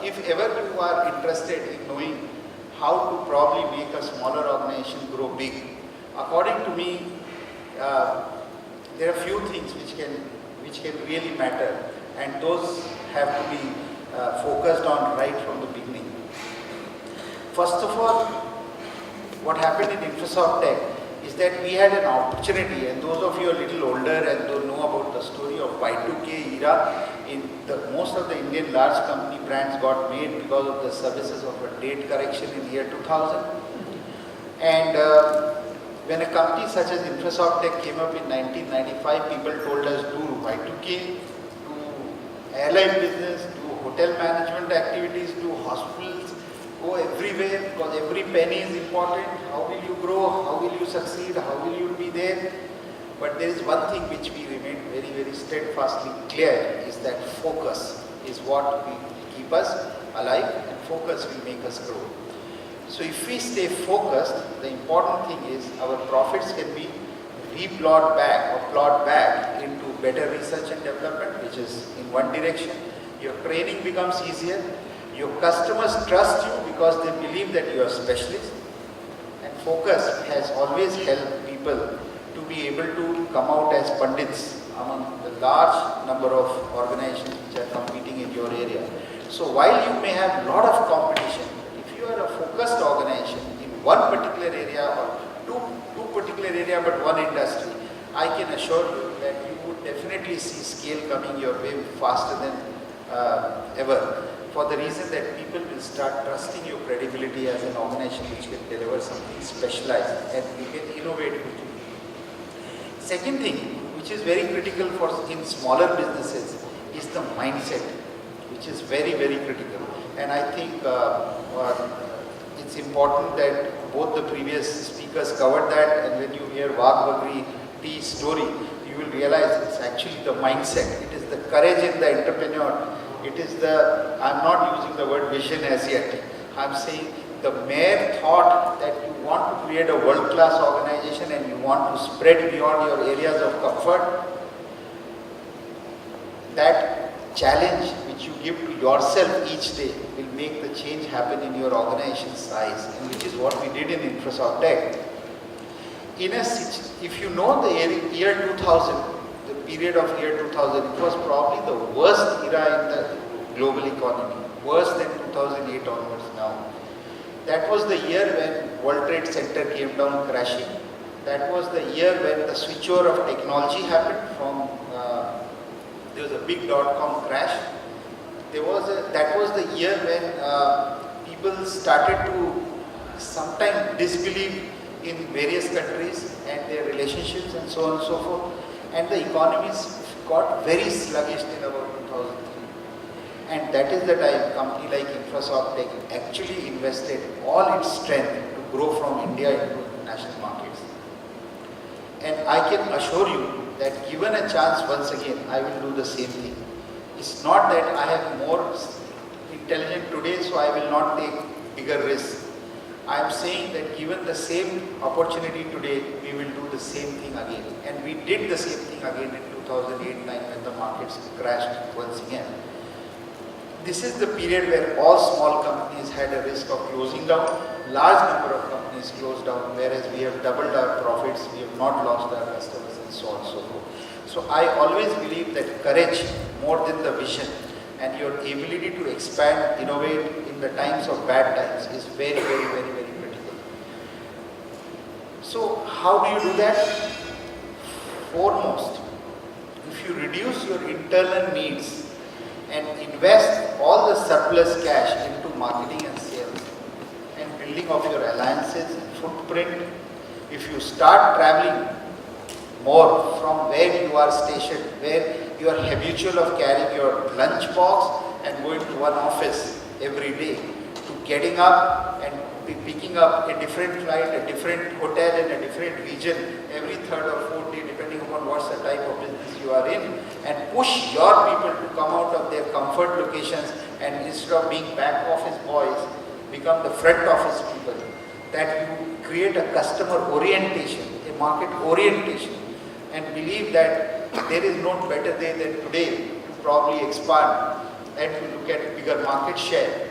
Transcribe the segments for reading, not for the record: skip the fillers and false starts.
if ever you are interested in knowing how to probably make a smaller organization grow big, according to me, there are few things which can really matter, and those have to be focused on right from the beginning. First of all, what happened in Infosoft Tech is that we had an opportunity, and those of you a little older and don't know about the story of Y2K era, most of the Indian large company brands got made because of the services of a date correction in year 2000. And when a company such as Infosoft Tech came up in 1995, people told us do Y2K, do airline business, do hotel management activities, do hospitals, go everywhere because every penny is important. How will you grow? How will you succeed? How will you be there? But there is one thing which we remain very, very steadfastly clear, is that focus is what will keep us alive, and focus will make us grow. So if we stay focused, the important thing is our profits can be replowed back or plowed back into better research and development, which is in one direction. Your training becomes easier. Your customers trust you because they believe that you are specialist. And focus has always helped people to be able to come out as pundits among the large number of organizations which are competing in your area. So while you may have a lot of competition, if you are a focused organization in one particular area or two particular area but one industry, I can assure you that you would definitely see scale coming your way faster than ever, for the reason that people will start trusting your credibility as an organization which can deliver something specialized and you can innovate quickly. Second thing, which is very critical in smaller businesses, is the mindset, which is very, very critical. And I think it's important that both the previous speakers covered that, and when you hear Wagh Bagri Tea's story, you will realize it's actually the mindset. It is the courage in the entrepreneur. It is I'm not using the word vision as yet. I'm saying the mere thought that you want to create a world-class organization and you want to spread beyond your areas of comfort, that challenge which you give to yourself each day will make the change happen in your organization's size, and which is what we did in Infosoft Tech. If you know the year 2000, the period of year 2000, it was probably the worst era in the global economy, worse than 2008 onwards now. That was the year when World Trade Center came down crashing. That was the year when the switchover of technology happened from, there was a big dot-com crash. That was the year when people started to sometimes disbelieve in various countries and their relationships and so on and so forth. And the economies got very sluggish in about 2003. And that is the time a company like Infosoft Tech actually invested all its strength to grow from India into international markets. And I can assure you that given a chance once again, I will do the same thing. It's not that I am more intelligent today, so I will not take bigger risks. I am saying that given the same opportunity today, we will do the same thing again. And we did the same thing again in 2008-9 when the markets crashed once again. This is the period where all small companies had a risk of closing down. Large number of companies closed down, whereas we have doubled our profits, we have not lost our customers, and so on and so forth. So I always believe that courage, more than the vision, and your ability to expand, innovate in the times of bad times is very, very, very, very critical. So how do you do that? Foremost, if you reduce your internal needs and invest all the surplus cash into marketing and sales and building of your alliances and footprint, if you start traveling more from where you are stationed, where you are habitual of carrying your lunch box and going to one office every day, to getting up and picking up a different flight, a different hotel in a different region every third or fourth day, depending upon what's the type of business you are in, and push your people to come out of their comfort locations and instead of being back office boys, become the front office people, that you create a customer orientation, a market orientation, and believe that there is no better day than today to probably expand and you look at bigger market share,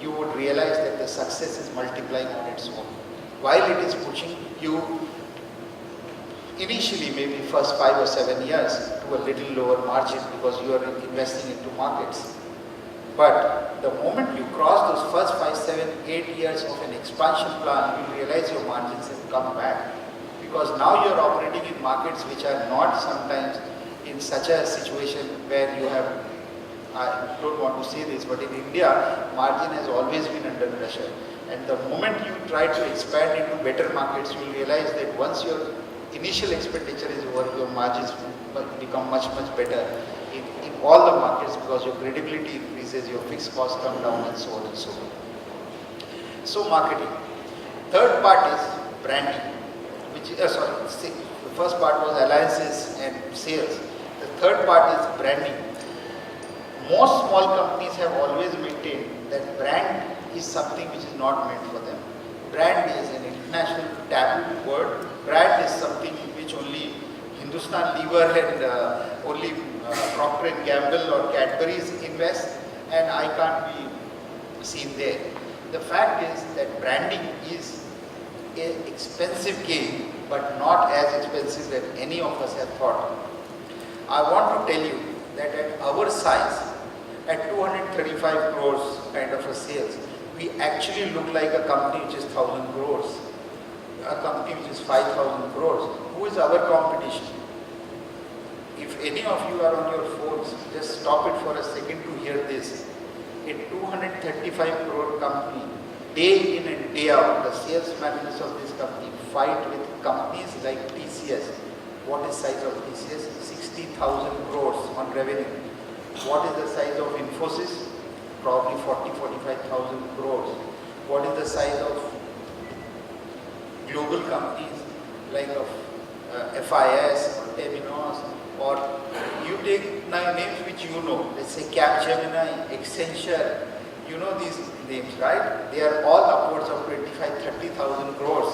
you would realize that the success is multiplying on its own. While it is pushing you initially, maybe first 5 or 7 years, to a little lower margin because you are investing into markets. But the moment you cross those first 5, 7, 8 years of an expansion plan, you realize your margins have come back. Because now you are operating in markets which are not sometimes in such a situation where you have, I don't want to say this, but in India, margin has always been under pressure. And the moment you try to expand into better markets, you will realize that once your initial expenditure is over, your margins will become much, much better in all the markets because your credibility increases, your fixed costs come down and so on and so on. So marketing. Third part is branding. The first part was alliances and sales. The third part is branding. Most small companies have always maintained that brand is something which is not meant for them. Brand is an international taboo word. Brand is something in which only Hindustan Lever and only Procter & Gamble or Cadbury's invest, and I can't be seen there. The fact is that branding is an expensive game, but not as expensive as any of us have thought. I want to tell you that at our size, at 235 crores kind of a sales, we actually look like a company which is 1,000 crores, a company which is 5,000 crores. Who is our competition? If any of you are on your phones, just stop it for a second to hear this. A 235 crore company, day in and day out, the sales managers of this company fight with companies like TCS. What is size of TCS? 60,000 crores on revenue. What is the size of Infosys? Probably 45,000 crores. What is the size of global companies like of FIS or Temenos, or you take names which you know, let's say Capgemini, Accenture, you know these names, right? They are all upwards of 25,000-30,000 crores,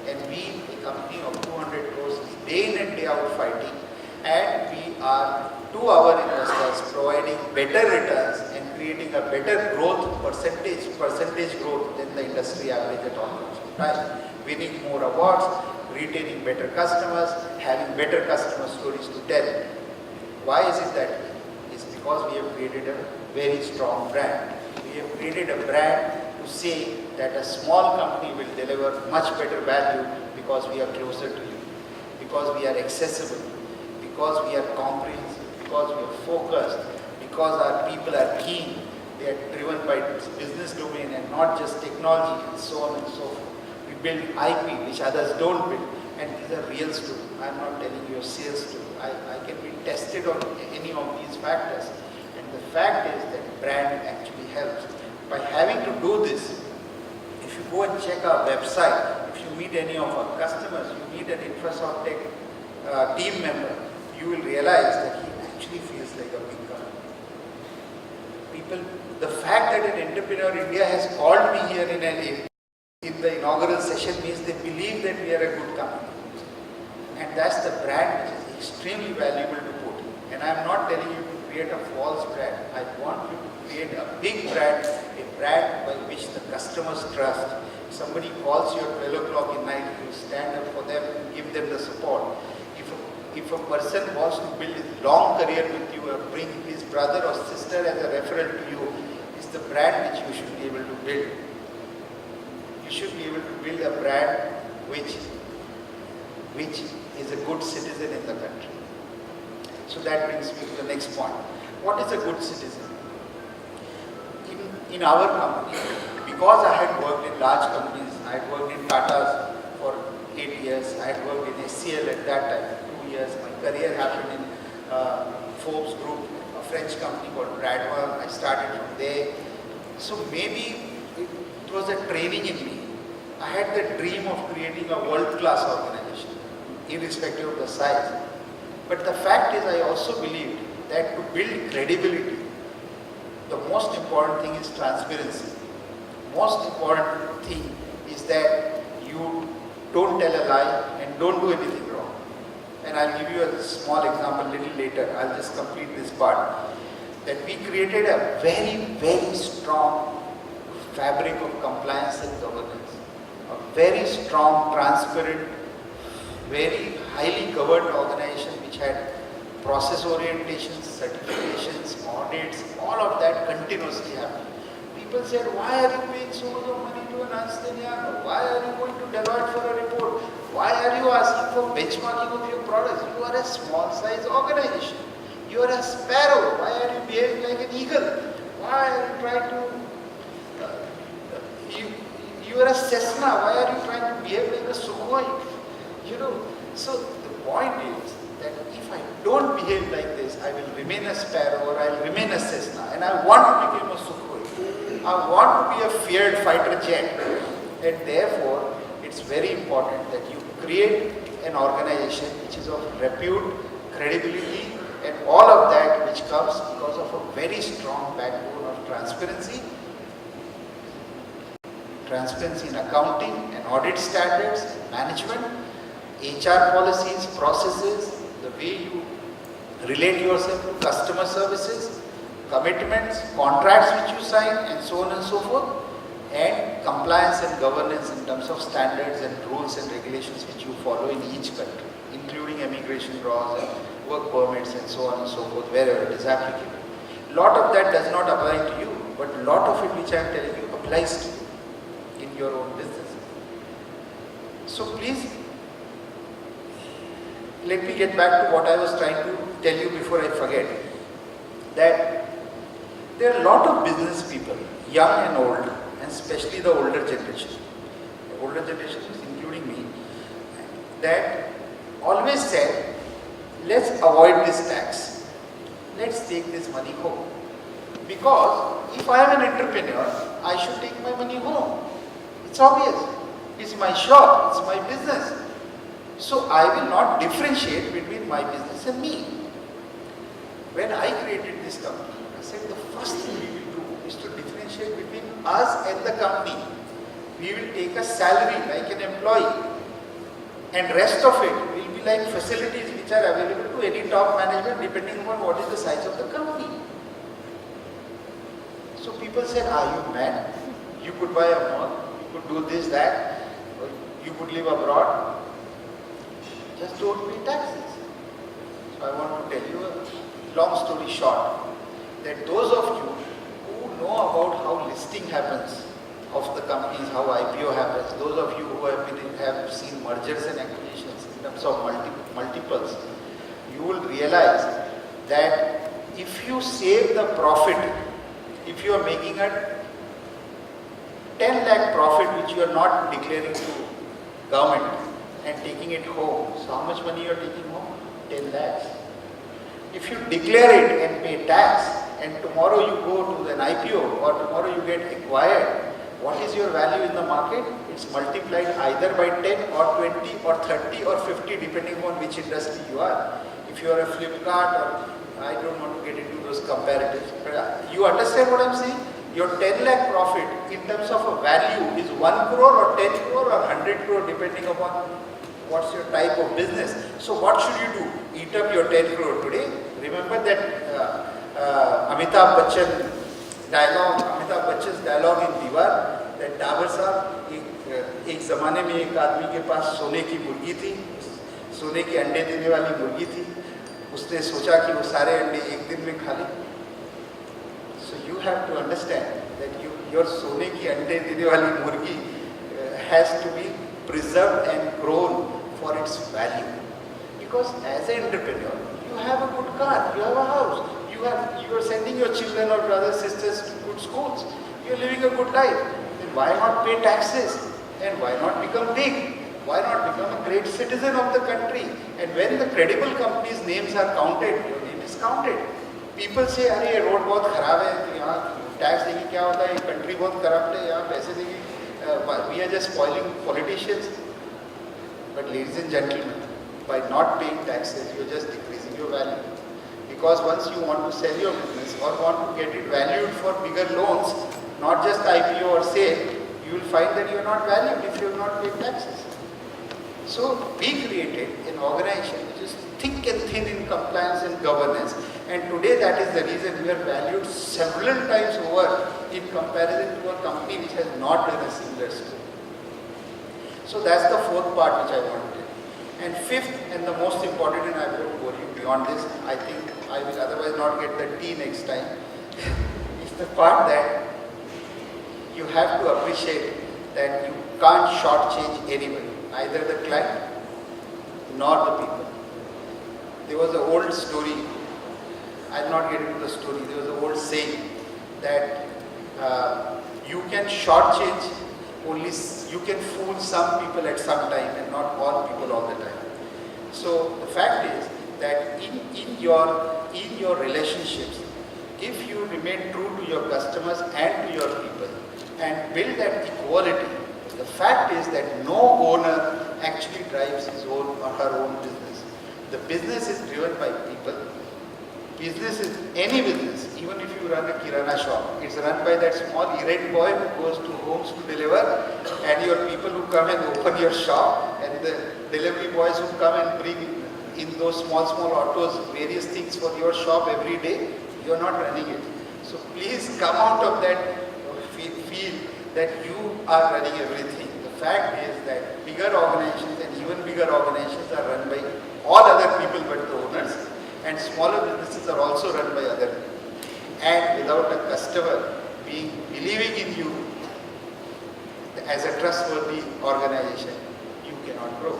and we, a company of 200 crores, is day in and day out fighting, and we are to our investors providing better returns and creating a better growth percentage growth than the industry average at all costs, right? Winning more awards, retaining better customers, having better customer stories to tell. Why is it that way? It's because we have created a very strong brand. We have created a brand to say that a small company will deliver much better value because we are closer to you, because we are accessible, because we are comprehensive, because we are focused, because our people are keen, they are driven by business domain and not just technology and so on and so forth. We build IP which others don't build, and these are real stories. I am not telling you a sales story. I can be tested on any of these factors, and the fact is that brand actually helps. By having to do this, if you go and check our website, if you meet any of our customers, you meet an Infosoft Tech team member, you will realize that he actually feels like a big company. People, the fact that an entrepreneur India has called me here in the inaugural session means they believe that we are a good company. And that's the brand which is extremely valuable to put. And I am not telling you to create a false brand. I want you to create a big brand, a brand by which the customers trust. If somebody calls you at 12 o'clock at night, you stand up for them and give them the support. If a person wants to build his long career with you or bring his brother or sister as a referral to you, it's the brand which you should be able to build. You should be able to build a brand which is a good citizen in the country. So that brings me to the next point. What is a good citizen? In our company, because I had worked in large companies, I had worked in Tata's for 8 years, I had worked in SCL at that time, 2 years. My career happened in Forbes Group, a French company called Bradwan. I started from there. So maybe it was a training in me. I had the dream of creating a world-class organization, irrespective of the size. But the fact is, I also believed that to build credibility, the most important thing is transparency. Most important thing is that you don't tell a lie and don't do anything wrong. and I'll give you a small example a little later. I'll just complete this part. That we created a very, very strong fabric of compliance and governance. A very strong, transparent, very highly governed organization which had process orientations, certifications, audits, all of that continuously happened. People said, why are you paying so much of money to an Ernst & Young? Why are you going to Deloitte for a report? Why are you asking for benchmarking of your products? You are a small size organization. You are a sparrow. Why are you behaving like an eagle? Why are you trying to... you are a Cessna. Why are you trying to behave like a Sukhoi? You know, so the point is that if I don't behave like this, I will remain a sparrow or I will remain a Cessna. And I want to become a Sukhoi. I want to be a feared fighter jet. And therefore, it's very important that you create an organization which is of repute, credibility, and all of that which comes because of a very strong backbone of transparency. Transparency in accounting and audit standards, management, HR policies, processes, the way you relate yourself to customer services, commitments, contracts which you sign, and so on and so forth, and compliance and governance in terms of standards and rules and regulations which you follow in each country, including immigration laws and work permits and so on and so forth, wherever it is applicable. Lot of that does not apply to you, but lot of it which I am telling you applies to you in your own business. So please, let me get back to what I was trying to tell you before I forget. That there are a lot of business people, young and old, and especially the older generation. The older generation, including me, that always said, let's avoid this tax. Let's take this money home. Because if I am an entrepreneur, I should take my money home. It's obvious. It's my shop, it's my business. So I will not differentiate between my business and me. When I created this company, I said the first thing we will do is to differentiate between us and the company. We will take a salary like an employee, and rest of it will be like facilities which are available to any top management depending upon what is the size of the company. So people said, are you mad? You could buy a mall, you could do this, that, or you could live abroad. Just don't pay taxes. So I want to tell you a long story short, that those of you who know about how listing happens of the companies, how IPO happens, those of you who have seen mergers and acquisitions in terms of multiples, you will realize that if you save the profit, if you are making a 10 lakh profit which you are not declaring to government and taking it home, so how much money you are taking home? 10 lakhs. If you declare it and pay tax, and tomorrow you go to an IPO or tomorrow you get acquired, what is your value in the market? It's multiplied either by 10 or 20 or 30 or 50 depending on which industry you are. If you are a Flipkart, or I don't want to get into those comparatives, but you understand what I'm saying? Your 10 lakh profit in terms of a value is 1 crore or 10 crore or 100 crore depending upon what's your type of business. So what should you do? Eat up your 10 crore today. Remember that Amitabh Bachchan's dialogue in Diwar, that Dabur साहब एक ज़माने में एक आदमी के पास सोने की मुर्गी थी, सोने के अंडे देने वाली मुर्गी थी, उसने सोचा कि वो सारे अंडे एक दिन में खा ले. So you have to understand that your सोने की अंडे देने वाली मुर्गी has to be preserved and grown for its value. Because as an entrepreneur, you have a good car, you have a house, you are sending your children or brothers, sisters to good schools, you are living a good life. Then why not pay taxes? And why not become big? Why not become a great citizen of the country? And when the credible companies' names are counted, your name is counted. People say, अरे ये road बहुत खराब है, तो यहाँ tax देंगे क्या होता है, ये कंट्री बहुत करप्ट है, यहाँ पैसे देंगे, we are just spoiling politicians. But ladies and gentlemen, by not paying taxes, you are just decreasing your value. Because once you want to sell your business or want to get it valued for bigger loans, not just IPO or sale, you will find that you are not valued if you have not paid taxes. So we created an organization which is thick and thin in compliance and governance. And today that is the reason we are valued several times over in comparison to a company which has not done a similar story. So that's the fourth part which I wanted. And fifth and the most important, and I won't bore you beyond this, I think I will otherwise not get the tea next time, is the part that you have to appreciate that you can't shortchange anybody, either the client nor the people. There was an old story, I'll not get into the story, there was an old saying that you can shortchange only, you can fool some people at some time and not all people all the time. So the fact is that in your relationships, if you remain true to your customers and to your people and build that equality, the fact is that no owner actually drives his own or her own business. The business is driven by people. Business is any business, even if you run a kirana shop, it's run by that small errand boy who goes to homes to deliver, and your people who come and open your shop, and the delivery boys who come and bring in those small autos various things for your shop every day. You are not running it. So please come out of that feel that you are running everything. The fact is that bigger organizations and even bigger organizations are run by all other people but the owners. And smaller businesses are also run by other people. And without a customer believing in you as a trustworthy organization, you cannot grow.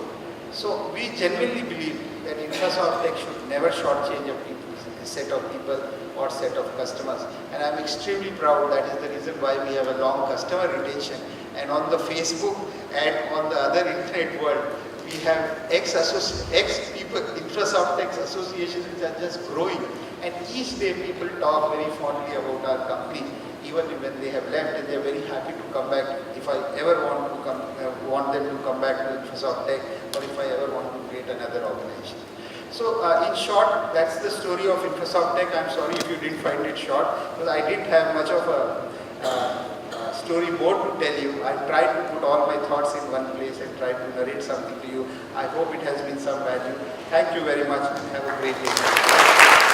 So we genuinely believe that Infrasoft Tech should never shortchange a set of people or set of customers. And I'm extremely proud, that is the reason why we have a long customer retention. And on the Facebook and on the other internet world, we have ex-people, Infrasoft Tech associations which are just growing, and each day people talk very fondly about our company, even when they have left, and they are very happy to come back if I ever want them to come back to Infrasoft Tech, or if I ever want to create another organization. So in short, that's the story of Infrasoft Tech. I'm sorry if you didn't find it short, because I didn't have much of a story more to tell you. I tried to put all my thoughts in one place and tried to narrate something to you. I hope it has been some value. Thank you very much and have a great day.